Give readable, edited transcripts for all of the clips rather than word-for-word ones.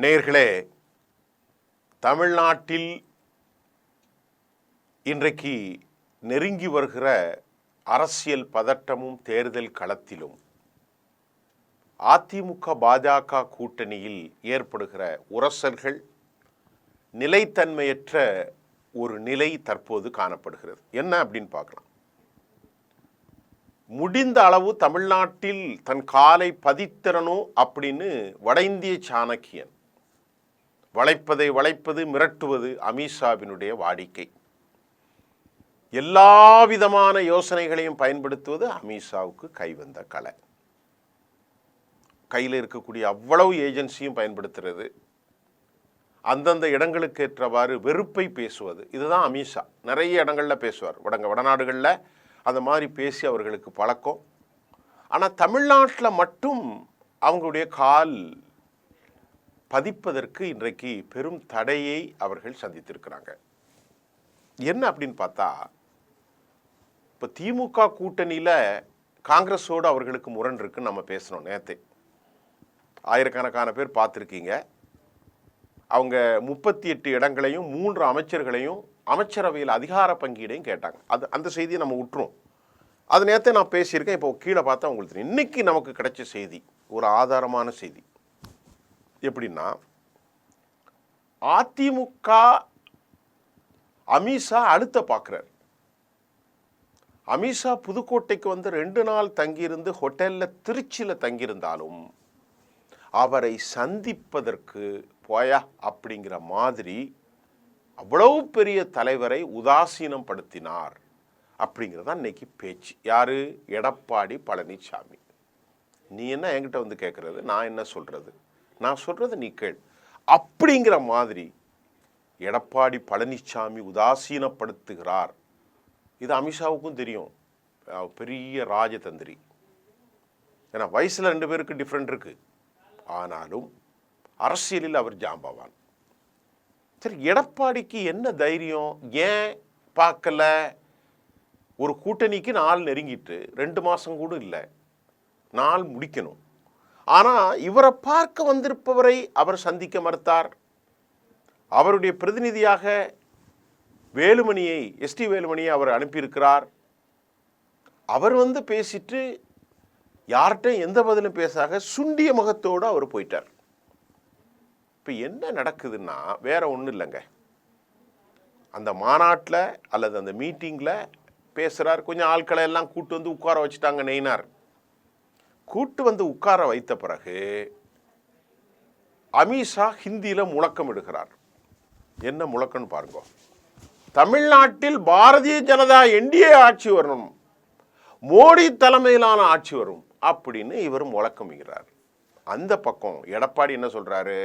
நேயர்களே, தமிழ்நாட்டில் இன்றைக்கு நெருங்கி வருகிற அரசியல் பதட்டமும் தேர்தல் களத்திலும் அதிமுக பாஜக கூட்டணியில் ஏற்படுகிற உரசல்கள் நிலைத்தன்மையற்ற ஒரு நிலை தற்போது காணப்படுகிறது. என்ன அப்படின்னு பார்க்கலாம். முடிந்த அளவு தமிழ்நாட்டில் தன் காலை பதித்திறனும் அப்படின்னு வட இந்திய சாணக்கியன் வளைப்பதை வளைப்பது, மிரட்டுவது அமித்ஷாவினுடைய வாடிக்கை. எல்லா விதமான யோசனைகளையும் பயன்படுத்துவது அமித்ஷாவுக்கு கைவந்த கலை. கையில் இருக்கக்கூடிய அவ்வளவு ஏஜென்சியும் பயன்படுத்துறது, அந்தந்த இடங்களுக்கு ஏற்றவாறு வெறுப்பை பேசுவது. இதுதான் அமித்ஷா. நிறைய இடங்களில் பேசுவார். வடநாடுகளில் அந்த மாதிரி பேசி அவர்களுக்கு பழக்கம். ஆனால் தமிழ்நாட்டில் மட்டும் அவங்களுடைய கால் பதிப்பதற்கு இன்றைக்கு பெரும் தடையை அவர்கள் சந்தித்திருக்கிறாங்க. என்ன அப்படின்னு பார்த்தா, இப்போ திமுக கூட்டணியில் காங்கிரஸோடு அவர்களுக்கு முரண் இருக்குன்னு நம்ம பேசணும். நேற்று ஆயிரக்கணக்கான பேர் பார்த்துருக்கீங்க. அவங்க 38 இடங்களையும் 3 அமைச்சர்களையும் அமைச்சரவையில் அதிகார பங்கீடையும் கேட்டாங்க. அந்த செய்தியை நம்ம விட்டுரும். அது நேற்றே நான் பேசியிருக்கேன். இப்போ கீழே பார்த்தா உங்களுக்கு தெரியும். இன்னைக்கு நமக்கு கிடைச்ச செய்தி ஒரு ஆதாரமான செய்தி. எப்படின்னா, அதிமுக அமித்ஷா அழுத்த பார்க்குறார். அமித்ஷா புதுக்கோட்டைக்கு வந்து 2 நாள் தங்கியிருந்து ஹோட்டலில் திருச்சியில் தங்கியிருந்தாலும் அவரை சந்திப்பதற்கு போயா அப்படிங்கிற மாதிரி அவ்வளவு பெரிய தலைவரை உதாசீனம் படுத்தினார் அப்படிங்கிறதான் இன்னைக்கு பேச்சு. யாரு? எடப்பாடி பழனிசாமி. நீ என்ன என்கிட்ட வந்து கேட்கறது, நான் என்ன சொல்றது, நான் சொல்றது நீ கேள் அப்படிங்கிற மாதிரி எடப்பாடி பழனிசாமி உதாசீனப்படுத்துகிறார். இது அமித்ஷாவுக்கும் தெரியும். பெரிய ராஜதந்திரி. ஏன்னா வயசுல 2 பேருக்கு டிஃப்ரெண்ட் இருக்கு. ஆனாலும் அரசியலில் அவர் ஜாம்பவான். சரி, எடப்பாடிக்கு என்ன தைரியம்? ஏன் பார்க்கல? ஒரு கூட்டணிக்கு நாள் நெருங்கிட்டு 2 மாசம் கூட இல்லை, நாள் முடிக்கணும். ஆனால் இவரை பார்க்க வந்திருப்பவரை அவர் சந்திக்க மறுத்தார். அவருடைய பிரதிநிதியாக வேலுமணியை, எஸ்டி வேலுமணியை அவர் அனுப்பியிருக்கிறார். அவர் வந்து பேசிட்டு யார்கிட்ட எந்த பதிலும் பேசாக சுண்டிய முகத்தோடு அவர் போயிட்டார். இப்போ என்ன நடக்குதுன்னா, வேற ஒன்றும் இல்லைங்க. அந்த மாநாட்டில் அல்லது அந்த மீட்டிங்கில் பேசுகிறார். கொஞ்சம் ஆட்களை எல்லாம் கூட்டு வந்து உட்கார வச்சுட்டாங்க. நெய்னார் கூட்டு வந்து உட்கார வைத்த பிறகு அமித்ஷா ஹிந்தியில் முழக்கம் எடுக்கிறார். என்ன முழக்கம்னு பாருங்க. தமிழ்நாட்டில் பாரதிய ஜனதா என்டிஏ ஆட்சி வரணும், மோடி தலைமையிலான ஆட்சி வரும் அப்படின்னு இவர் முழக்கமிடுகிறார். அந்த பக்கம் எடப்பாடி என்ன சொல்றாரு?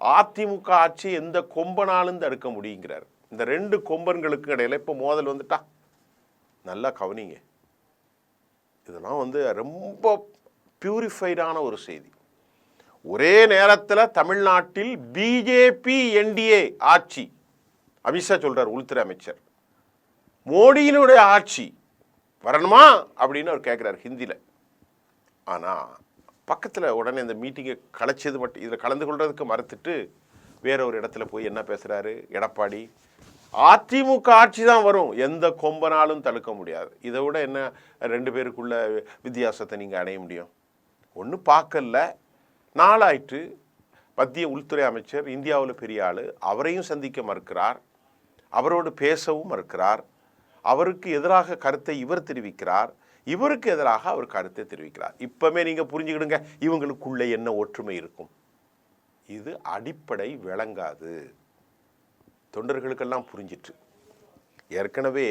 அதிமுக ஆட்சி எந்த கொம்பனாலும் தடுக்க முடியுங்கிறார். இந்த 2 கொம்பன்களுக்கு இடையில இப்போ மோதல் வந்துட்டா. நல்லா கவனிங்க. இதெல்லாம் வந்து ரொம்ப பியூரிஃபைடான ஒரு செய்தி. ஒரே நேரத்தில் தமிழ்நாட்டில் பிஜேபி என்டிஏ ஆட்சி, அமித்ஷா சொல்றார், உள்துறை அமைச்சர், மோடியினுடைய ஆட்சி வரணுமா அப்படின்னு அவர் கேட்குறாரு ஹிந்தியில். ஆனால் பக்கத்தில் உடனே இந்த மீட்டிங்கை கலைச்சது மட்டும், இதில் கலந்து கொள்றதுக்கு மறுத்துட்டு வேற ஒரு இடத்துல போய் என்ன பேசுகிறாரு எடப்பாடி? அதிமுக ஆட்சி தான் வரும், எந்த கொம்பனாலும் தடுக்க முடியாது. இதை விட என்ன 2 பேருக்குள்ள வித்தியாசத்தை நீங்கள் அடைய முடியும்? ஒன்றும் பார்க்கல, நாளாயிற்று. மத்திய உள்துறை அமைச்சர், இந்தியாவில் பெரிய ஆள், அவரையும் சந்திக்க மறுக்கிறார், அவரோடு பேசவும் மறுக்கிறார். அவருக்கு எதிராக கருத்தை இவர் தெரிவிக்கிறார், இவருக்கு எதிராக அவர் கருத்தை தெரிவிக்கிறார். இப்பவுமே நீங்க புரிஞ்சுக்கிடுங்க இவங்களுக்குள்ள என்ன ஒற்றுமை இருக்கும். இது அடிப்படை விளங்காது. தொண்டர்களுக்கெல்லாம் புரிஞ்சிட்டு. ஏற்கனவே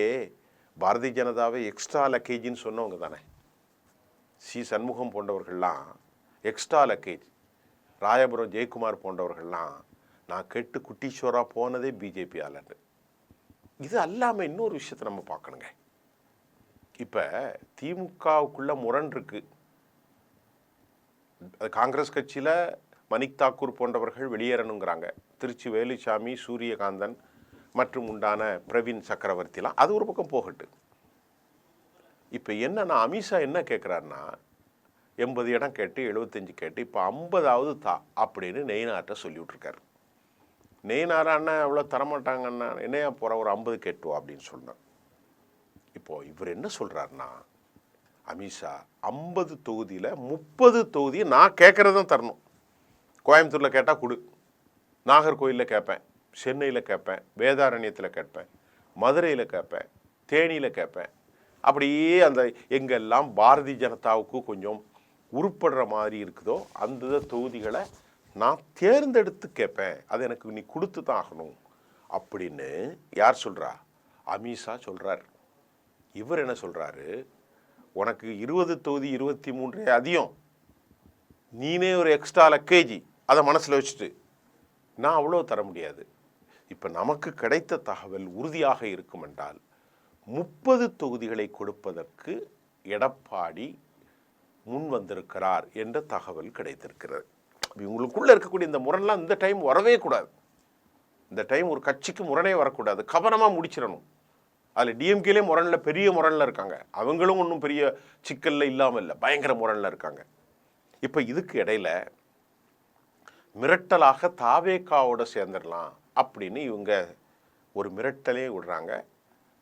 பாரதிய ஜனதாவை எக்ஸ்ட்ரா லக்கேஜின்னு சொன்னவங்க தானே. சி சண்முகம் போன்றவர்கள்லாம் எக்ஸ்ட்ரா லக்கேஜ், ராயபுரம் ஜெயக்குமார் போன்றவர்கள்லாம் நான் கெட்டு குட்டீஸ்வரா போனதே பிஜேபி ஆளு. இது அல்லாமல் இன்னொரு விஷயத்தை நம்ம பார்க்கணுங்க. இப்போ திமுகவுக்குள்ள முரண் இருக்கு. காங்கிரஸ் கட்சியில் மணிக் தாக்கூர் போன்றவர்கள் வெளியேறணுங்கிறாங்க. திருச்சி வேலுசாமி, சூரியகாந்தன் மற்றும் உண்டான பிரவீன் சக்கரவர்த்திலாம் அது ஒரு பக்கம் போகட்டு. இப்போ என்னன்னா, அமித்ஷா என்ன கேட்குறாருன்னா, 80 இடம் கேட்டு 75 கேட்டு இப்போ 50வது தா அப்படின்னு நெய்னார்ட்ட சொல்லி விட்ருக்காரு. நெய்னார் அண்ணன் அவ்வளோ தரமாட்டாங்க அண்ணா, என்னையா போகிற ஒரு 50 கேட்டுவா அப்படின்னு சொன்னார். இப்போது இவர் என்ன சொல்கிறாருன்னா, அமித்ஷா 50 தொகுதியில் 30 தொகுதியை நான் கேட்குறதான் தரணும். கோயம்புத்தூரில் கேட்டால் கொடு, நாகர்கோயிலில் கேட்பேன், சென்னையில் கேட்பேன், வேதாரண்யத்தில் கேட்பேன், மதுரையில் கேட்பேன், தேனியில் கேட்பேன். அப்படியே அந்த எங்கெல்லாம் பாரதிய ஜனதாவுக்கு கொஞ்சம் உருப்படுற மாதிரி இருக்குதோ அந்த தொகுதிகளை நான் தேர்ந்தெடுத்து கேட்பேன், அது எனக்கு நீ கொடுத்து தான் ஆகணும் அப்படின்னு யார் சொல்கிறா? அமித்ஷா சொல்கிறார். இவர் என்ன சொல்கிறாரு, உனக்கு 20 தொகுதி 23 அதிகம், நீனே ஒரு எக்ஸ்ட்ரா லக்கேஜி அதை மனசில் வச்சுட்டு நான் அவ்வளோ தர முடியாது. இப்போ நமக்கு கிடைத்த தகவல் உறுதியாக இருக்கும் என்றால் 30 தொகுதிகளை கொடுப்பதற்கு எடப்பாடி முன் வந்திருக்கிறார் என்ற தகவல் கிடைத்திருக்கிறது. இவங்களுக்குள்ள இருக்கக்கூடிய இந்த முரண்லாம் இந்த டைம் வரவே கூடாது. இந்த டைம் ஒரு கட்சிக்கு முரணே வரக்கூடாது, கவனமாக முடிச்சிடணும். அதில் டிஎம்கேலே முரணில் பெரிய முரணில் இருக்காங்க, அவங்களும் ஒன்றும் பெரிய சிக்கலில் இல்லாமல் இல்லை, பயங்கர முரணில் இருக்காங்க. இப்போ இதுக்கு இடையில மிரட்டலாக தாவேக்காவோட சேர்ந்துடலாம் அப்படின்னு இவங்க ஒரு மிரட்டலே விடுறாங்க.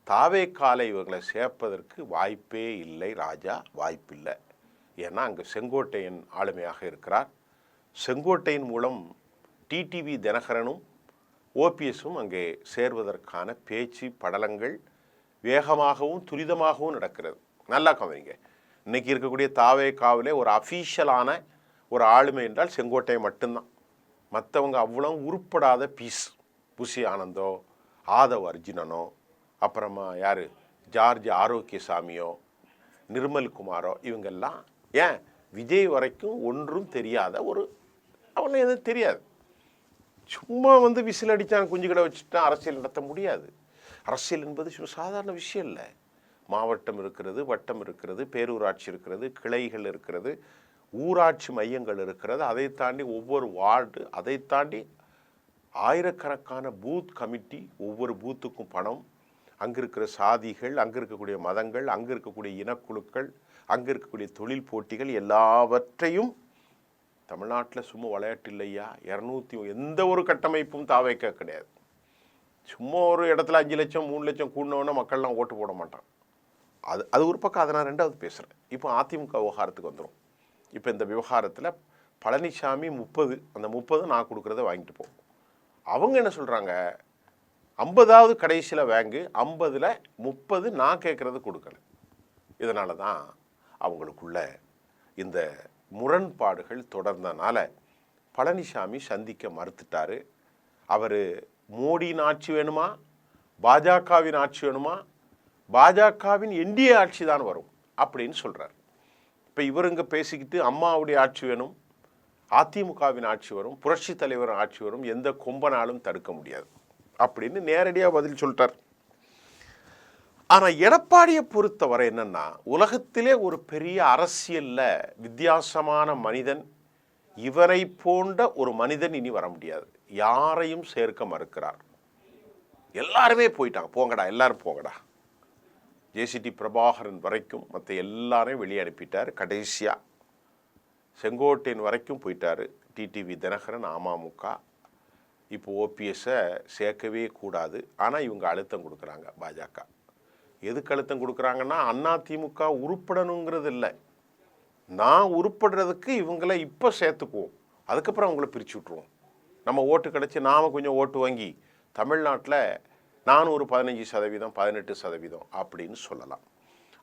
தாவேக்காலை இவங்களை சேர்ப்பதற்கு வாய்ப்பே இல்லை ராஜா, வாய்ப்பில்லை. ஏன்னா அங்கே செங்கோட்டையன் ஆளுமையாக இருக்கிறார். செங்கோட்டையின் மூலம் டிடிவி தினகரனும் ஓபிஎஸும் அங்கே சேர்வதற்கான பேச்சு படலங்கள் வேகமாகவும் துரிதமாகவும் நடக்கிறது. நல்லா கவனிங்க, இன்னைக்கு இருக்கக்கூடிய தாவேக்காவிலே ஒரு அஃபீஷியலான ஒரு ஆளுமை என்றால் செங்கோட்டையன் மட்டும்தான். மற்றவங்க அவ்வளோ உருப்படாத பீஸ். புசி ஆனந்தோ, ஆதவ் அர்ஜுனனோ, அப்புறமா யார் ஜார்ஜ் ஆரோக்கியசாமியோ, நிர்மல் குமாரோ, இவங்கெல்லாம் ஏன் விஜய் வரைக்கும் ஒன்றும் தெரியாத ஒரு, அவனை எதுவும் தெரியாது. சும்மா வந்து விசில் அடித்தான் குஞ்சு கடை வச்சுட்டான் அரசியல் நடத்த முடியாது. அரசியல் என்பது சாதாரண விஷயம் இல்லை. மாவட்டம் இருக்கிறது, வட்டம் இருக்கிறது, பேரூராட்சி இருக்கிறது, கிளைகள் இருக்கிறது, ஊராட்சி மையங்கள் இருக்கிறது, அதை தாண்டி ஒவ்வொரு வார்டு, அதை தாண்டி ஆயிரக்கணக்கான பூத் கமிட்டி, ஒவ்வொரு பூத்துக்கும் பணம், அங்கே இருக்கிற சாதிகள், அங்கே இருக்கக்கூடிய மதங்கள், அங்கே இருக்கக்கூடிய இனக்குழுக்கள், அங்கே இருக்கக்கூடிய தொழில் போட்டிகள் எல்லாவற்றையும் தமிழ்நாட்டில் சும்மா விளையாட்டு இல்லையா. 200 எந்த ஒரு கட்டமைப்பும் தாவைக்க கிடையாது. சும்மா ஒரு இடத்துல 5 லட்சம் 3 லட்சம் கூடினோன்னா மக்கள்லாம் ஓட்டு போட மாட்டான். அது ஒரு பக்கம். அதை நான் 2வது பேசுகிறேன். இப்போ அதிமுக விவகாரத்துக்கு வந்துடும். இப்போ இந்த விவகாரத்தில் பழனிசாமி 30, அந்த 30 நான் கொடுக்குறத வாங்கிட்டு போ. அவங்க என்ன சொல்கிறாங்க, 50வது கடைசியில் வாங்கு, 50ல் 30 நான் கேட்குறது கொடுக்கல. இதனால தான் அவங்களுக்குள்ள இந்த முரண்பாடுகள் தொடர்ந்தனால பழனிசாமி சந்திக்க மறுத்துட்டாரு. அவர் மோடியின் ஆட்சி வேணுமா, பாஜகவின் ஆட்சி வேணுமா, பாஜகவின் என்டிஏ ஆட்சி தான் வரும் அப்படின்னு சொல்கிறார். இப்போ இவருங்க பேசிக்கிட்டு அம்மாவுடைய ஆட்சி வேணும், அதிமுகவின் ஆட்சி வரும், புரட்சி தலைவர் ஆட்சி வரும், எந்த கொம்பனாலும் தடுக்க முடியாது அப்படின்னு நேரடியாக பதில் சொல்லிட்டார். ஆனால் எடப்பாடியை பொறுத்தவரை என்னன்னா, உலகத்திலே ஒரு பெரிய அரசியலில் வித்தியாசமான மனிதன், இவரை போன்ற ஒரு மனிதன் இனி வர முடியாது. யாரையும் சேர்க்க மறுக்கிறார். எல்லாருமே போயிட்டாங்க, போங்கடா எல்லாரும் போங்கடா. ஜேசிடி பிரபாகரன் வரைக்கும் மற்ற எல்லாரையும் வெளியே அனுப்பிட்டார். கடைசியாக செங்கோட்டையன் வரைக்கும் போயிட்டார். டிடிவி தினகரன் அமமுக. இப்போ ஓபிஎஸ்ஸை சேர்க்கவே கூடாது. ஆனால் இவங்க அழுத்தம் கொடுக்குறாங்க. பாஜக எதுக்கு அழுத்தம் கொடுக்குறாங்கன்னா, அதிமுக உருப்படணுங்கிறது இல்லை, நான் உருப்படுறதுக்கு இவங்களை இப்போ சேர்த்துக்குவோம், அதுக்கப்புறம் அவங்கள பிரித்து விட்ருவோம். நம்ம ஓட்டு கிடச்சி நாம் கொஞ்சம் ஓட்டு வாங்கி தமிழ்நாட்டில் நான் ஒரு 15%, 18% அப்படின்னு சொல்லலாம்.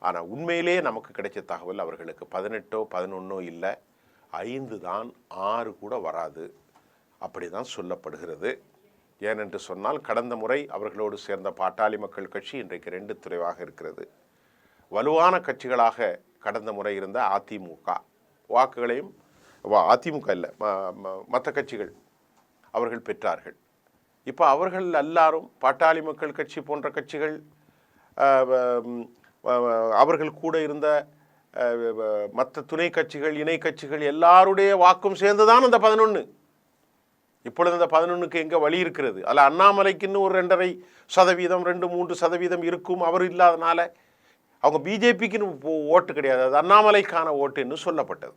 ஆனால் உண்மையிலே நமக்கு கிடைச்ச தகவல் அவர்களுக்கு 18 11 இல்லை, 5 தான், 6 கூட வராது அப்படி தான் சொல்லப்படுகிறது. ஏனென்று சொன்னால் கடந்த முறை அவர்களோடு சேர்ந்த பாட்டாளி மக்கள் கட்சி இன்றைக்கு 2 துறைவாக இருக்கிறது. வலுவான கட்சிகளாக கடந்த முறை இருந்த அதிமுக வாக்குகளையும், அதிமுக இல்லை மற்ற கட்சிகள் அவர்கள் பெற்றார்கள். இப்போ அவர்கள் எல்லாரும் பாட்டாளி மக்கள் கட்சி போன்ற கட்சிகள், அவர்கள் கூட இருந்த மற்ற துணை கட்சிகள், இணை கட்சிகள் எல்லாருடைய வாக்கும் சேர்ந்துதான் அந்த 11. இப்பொழுது அந்த 11க்கு எங்கே வழி இருக்கிறது? அதில் அண்ணாமலைக்கு இன்னும் ஒரு 2.5%, 2-3% இருக்கும். அவர் இல்லாதனால அவங்க பிஜேபிக்குன்னு ஓட்டு கிடையாது, அது அண்ணாமலைக்கான ஓட்டுன்னு சொல்லப்பட்டது.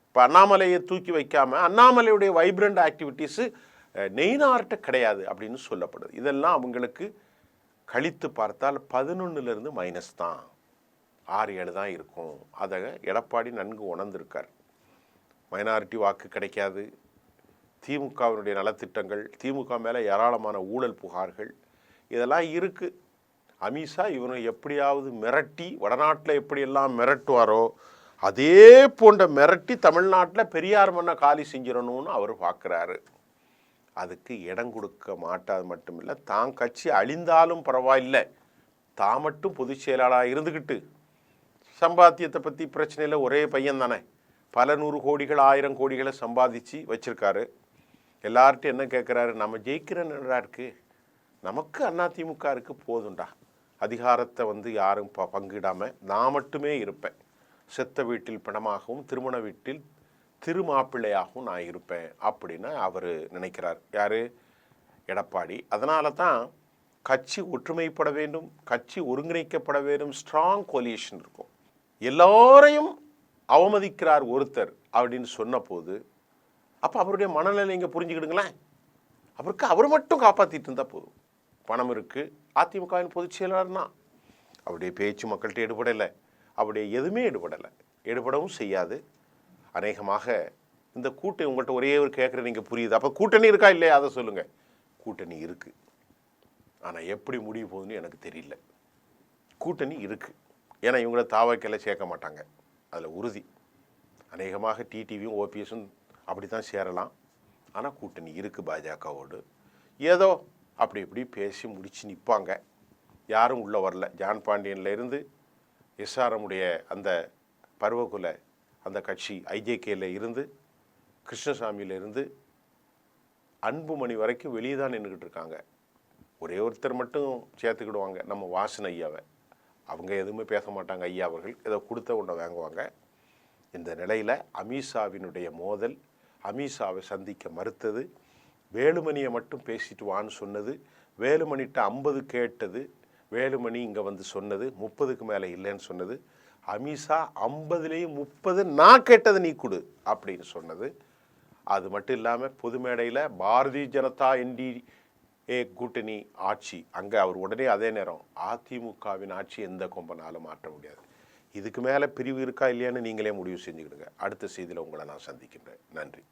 இப்போ அண்ணாமலையை தூக்கி வைக்காமல் அண்ணாமலையுடைய வைப்ரண்ட் ஆக்டிவிட்டீஸு நெய்னார்ட்ட கிடையாது அப்படின்னு சொல்லப்படுது. இதெல்லாம் அவங்களுக்கு கழித்து பார்த்தால் 11லேருந்து மைனஸ் தான், 6-7 தான் இருக்கும். அதை எடப்பாடி நன்கு உணர்ந்திருக்கார். மைனாரிட்டி வாக்கு கிடைக்காது, திமுகவினுடைய நலத்திட்டங்கள், திமுக மேலே ஏராளமான ஊழல் புகார்கள் இதெல்லாம் இருக்குது. அமித்ஷா இவனை எப்படியாவது மிரட்டி, வடநாட்டில் எப்படியெல்லாம் மிரட்டுவாரோ அதே போன்ற மிரட்டி தமிழ்நாட்டில் பெரியார் மண்ணை காலி செஞ்சிடணும்னு அவர் பார்க்குறாரு. அதுக்கு இடம் கொடுக்க மாட்டாது மட்டுமில்லை, தான் கட்சி அழிந்தாலும் பரவாயில்லை, தான் மட்டும் பொதுச் செயலாளராக இருந்துக்கிட்டு சம்பாத்தியத்தை பற்றி பிரச்சனை இல்லை, ஒரே பையன் தானே, பல 100 கோடிகள் 1000 கோடிகளை சம்பாதிச்சு வச்சுருக்காரு. எல்லார்ட்டும் என்ன கேட்குறாரு, நம்ம ஜெயிக்கிறேன்னு இருக்கு, நமக்கு அதிமுக இருக்கு, போதுண்டா, அதிகாரத்தை யாரும் பங்கிடாமல் நான் மட்டுமே இருப்பேன், செத்த வீட்டில் பிணமாகவும் திருமண வீட்டில் திருமாப்பிள்ளையாகவும் நான் இருப்பேன் அப்படின்னு அவர் நினைக்கிறார். யார்? எடப்பாடி. அதனால தான் கட்சி ஒற்றுமைப்பட வேண்டும், கட்சி ஒருங்கிணைக்கப்பட வேண்டும், ஸ்ட்ராங் கோலியேஷன் இருக்கும். எல்லோரையும் அவமதிக்கிறார் ஒருத்தர் அப்படின்னு சொன்ன போது அப்போ அவருடைய மனநிலை இங்கே புரிஞ்சுக்கிடுங்களேன். அவருக்கு அவர் மட்டும் காப்பாற்றிட்டு இருந்தால் போதும். பணம் இருக்குது, அதிமுகவின் பொதுச் செயலாளர்னா அவருடைய பேச்சு மக்கள்கிட்ட எடுபடலை, அவருடைய எதுவுமே எடுபடவும் செய்யாது. அநேகமாக இந்த கூட்டணி உங்கள்கிட்ட ஒரே ஒரு கேட்குற நீங்கள் புரியுது, அப்போ கூட்டணி இருக்கா இல்லையா அதை சொல்லுங்கள். கூட்டணி இருக்குது, ஆனால் எப்படி முடிய போகுதுன்னு எனக்கு தெரியல. கூட்டணி இருக்குது, ஏன்னா இவங்கள தாவக்கையில் சேர்க்க மாட்டாங்க, அதில் உறுதி. அநேகமாக டிடிவியும் ஓபிஎஸும் அப்படி தான் சேரலாம். ஆனால் கூட்டணி இருக்குது பாஜகவோடு. ஏதோ அப்படி இப்படி பேசி முடித்து நிற்பாங்க. யாரும் உள்ளே வரல. ஜான் பாண்டியன்லேருந்து எஸ்ஆர்எம்முடைய அந்த பருவகுல அந்த கட்சி ஐஜேகேல இருந்து, கிருஷ்ணசாமியிலேருந்து அன்புமணி வரைக்கும் வெளியே தான் நின்றுக்கிட்டு இருக்காங்க. ஒரே ஒருத்தர் மட்டும் சேர்த்துக்கிடுவாங்க, நம்ம வாசன் ஐயாவை. அவங்க எதுவுமே பேச மாட்டாங்க. ஐயா அவர்கள் ஏதோ கொடுத்த ஒன்றை வாங்குவாங்க. இந்த நிலையில் அமித்ஷாவினுடைய மோதல், அமித்ஷாவை சந்திக்க மறுத்தது, வேலுமணியை மட்டும் பேசிட்டு வான்னு சொன்னது, வேலுமணிகிட்ட 50 கேட்டது, வேலுமணி இங்கே சொன்னது 30க்கு மேலே இல்லைன்னு சொன்னது, அமித்ஷா 50லேயும் 30 நான் கேட்டது நீ கொடு அப்படின்னு சொன்னது. அது மட்டும் இல்லாமல் பொது மேடையில் பாரதிய ஜனதா NDA கூட்டணி ஆட்சி, அங்கே அவர் உடனே அதே நேரம் அதிமுகவின் ஆட்சி எந்த கொம்பனாலும் மாற்ற முடியாது. இதுக்கு மேலே பிரிவு இருக்கா இல்லையான்னு நீங்களே முடிவு செஞ்சுக்கிடுங்க. அடுத்த செய்தியில் உங்களை நான் சந்திக்கின்றேன். நன்றி.